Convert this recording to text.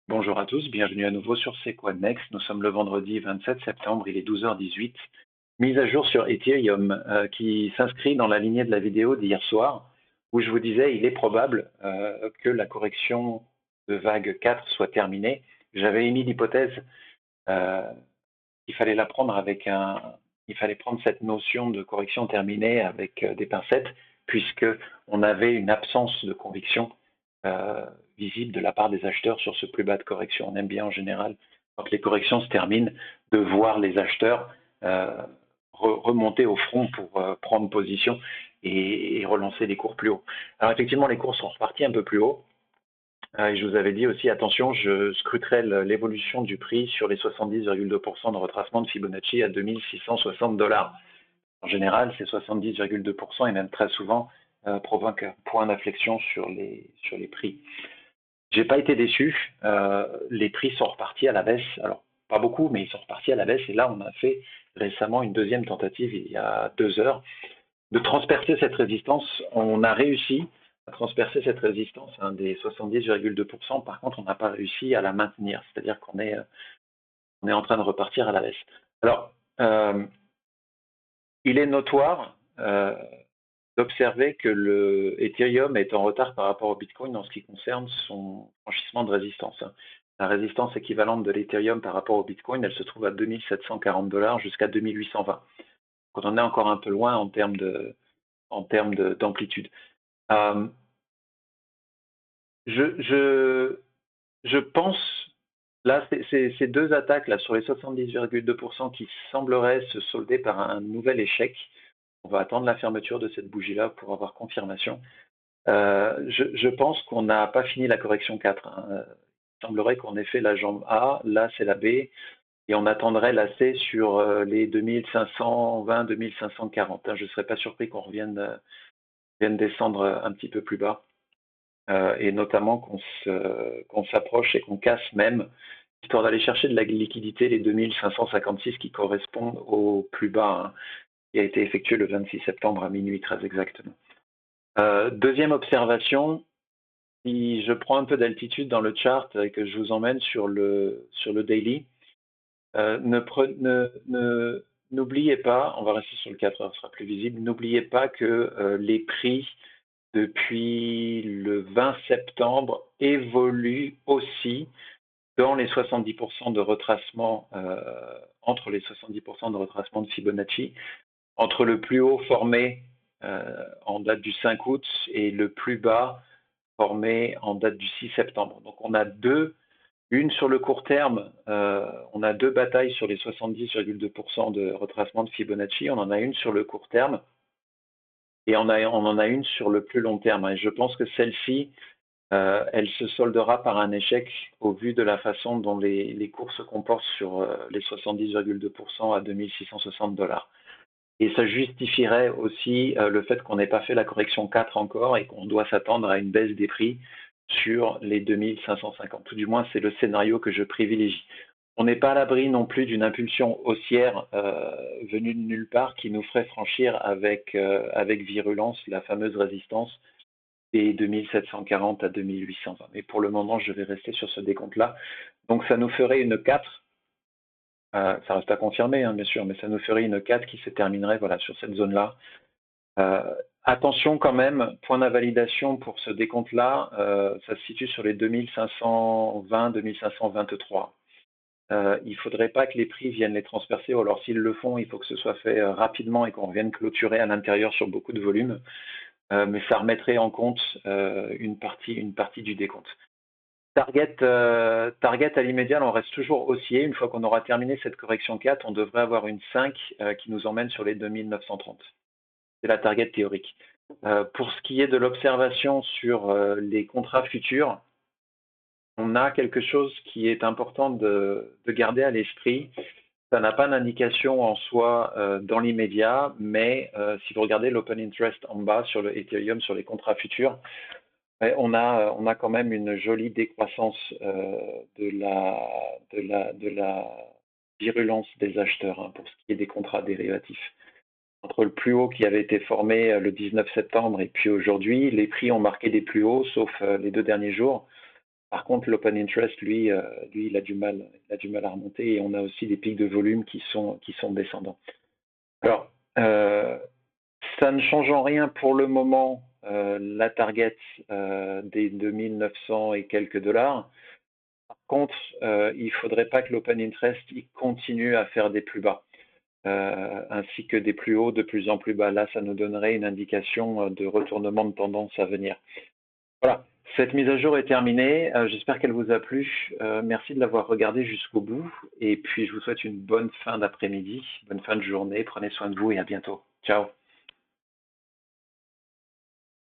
Bonjour à tous, bienvenue à nouveau sur C'est quoi Next. Nous sommes le vendredi 27 septembre, il est 12h18. Mise à jour sur Ethereum qui s'inscrit dans la lignée de la vidéo d'hier soir où je vous disais il est probable que la correction de vague 4 soit terminée. J'avais émis l'hypothèse euh, qu'il fallait la prendre il fallait prendre cette notion de correction terminée avec des pincettes puisque on avait une absence de conviction euh, visible de la part des acheteurs sur ce plus bas de correction. On aime bien en général, quand les corrections se terminent, de voir les acheteurs remonter au front pour prendre position et relancer les cours plus haut. Alors effectivement, les cours sont repartis un peu plus haut. Et je vous avais dit aussi, attention, je scruterai l'évolution du prix sur les 70,2% de retracement de Fibonacci à 2660 $. En général, ces 70,2% et même très souvent provoquent un point d'inflexion sur les prix. J'ai pas été déçu. Les prix sont repartis à la baisse. Alors, pas beaucoup, mais ils sont repartis à la baisse. Et là, on a fait récemment une deuxième tentative, il y a 2 heures, de transpercer cette résistance. On a réussi à transpercer cette résistance des 70,2%. Par contre, on n'a pas réussi à la maintenir. C'est-à-dire qu'on est en train de repartir à la baisse. Alors, il est notoire d'observer que le Ethereum est en retard par rapport au Bitcoin en ce qui concerne son franchissement de résistance. La résistance équivalente de l'Ethereum par rapport au Bitcoin, elle se trouve à 2740 $ jusqu'à 2820. Donc on en est encore un peu loin en termes d'amplitude. Je pense, là, ces deux attaques là sur les 70,2% qui sembleraient se solder par un nouvel échec. On va attendre la fermeture de cette bougie-là pour avoir confirmation. Je pense qu'on n'a pas fini la correction 4. Il semblerait qu'on ait fait la jambe A, là c'est la B, et on attendrait la C sur les 2520-2540. Je ne serais pas surpris qu'on vienne descendre un petit peu plus bas, et notamment qu'on s'approche et qu'on casse même, histoire d'aller chercher de la liquidité, les 2556 qui correspondent au plus bas, qui a été effectué le 26 septembre à minuit 13 exactement. Deuxième observation, si je prends un peu d'altitude dans le chart et que je vous emmène sur le daily, n'oubliez pas, on va rester sur le 4 heures, ce sera plus visible, n'oubliez pas que les prix depuis le 20 septembre évoluent aussi dans les 70% de retracement, entre les 70% de retracement de Fibonacci, entre le plus haut formé en date du 5 août et le plus bas formé en date du 6 septembre. Donc on a une sur le court terme, on a deux batailles sur les 70,2% de retracement de Fibonacci, on en a une sur le court terme et on en a une sur le plus long terme. Et je pense que celle-ci, elle se soldera par un échec au vu de la façon dont les cours se comportent sur les 70,2% à 2660 $. Et ça justifierait aussi le fait qu'on n'ait pas fait la correction 4 encore et qu'on doit s'attendre à une baisse des prix sur les 2550. Tout du moins, c'est le scénario que je privilégie. On n'est pas à l'abri non plus d'une impulsion haussière venue de nulle part qui nous ferait franchir avec virulence la fameuse résistance des 2740 à 2820. Mais pour le moment, je vais rester sur ce décompte-là. Donc ça nous ferait une 4. Ça reste à confirmer, bien sûr, mais ça nous ferait une 4 qui se terminerait voilà, sur cette zone-là. Attention quand même, point d'invalidation pour ce décompte-là, ça se situe sur les 2520-2523. Il ne faudrait pas que les prix viennent les transpercer, ou alors s'ils le font, il faut que ce soit fait rapidement et qu'on revienne clôturer à l'intérieur sur beaucoup de volume, mais ça remettrait en compte une partie du décompte. Target à l'immédiat, on reste toujours haussier. Une fois qu'on aura terminé cette correction 4, on devrait avoir une 5 qui nous emmène sur les 2930. C'est la target théorique. Pour ce qui est de l'observation sur les contrats futurs, on a quelque chose qui est important de garder à l'esprit. Ça n'a pas d'indication en soi dans l'immédiat, mais si vous regardez l'open interest en bas sur le Ethereum, sur les contrats futurs, on a quand même une jolie décroissance de la virulence des acheteurs pour ce qui est des contrats dérivatifs. Entre le plus haut qui avait été formé le 19 septembre et puis aujourd'hui, les prix ont marqué des plus hauts, sauf les 2 derniers jours. Par contre, l'open interest, lui, il a du mal à remonter et on a aussi des pics de volume qui sont descendants. Alors, ça ne change en rien pour le moment la target des 2900 et quelques dollars. Par contre, il ne faudrait pas que l'open interest il continue à faire des plus bas, ainsi que des plus hauts de plus en plus bas. Là, ça nous donnerait une indication de retournement de tendance à venir. Voilà, cette mise à jour est terminée. J'espère qu'elle vous a plu. Merci de l'avoir regardée jusqu'au bout. Et puis, je vous souhaite une bonne fin d'après-midi, bonne fin de journée. Prenez soin de vous et à bientôt. Ciao.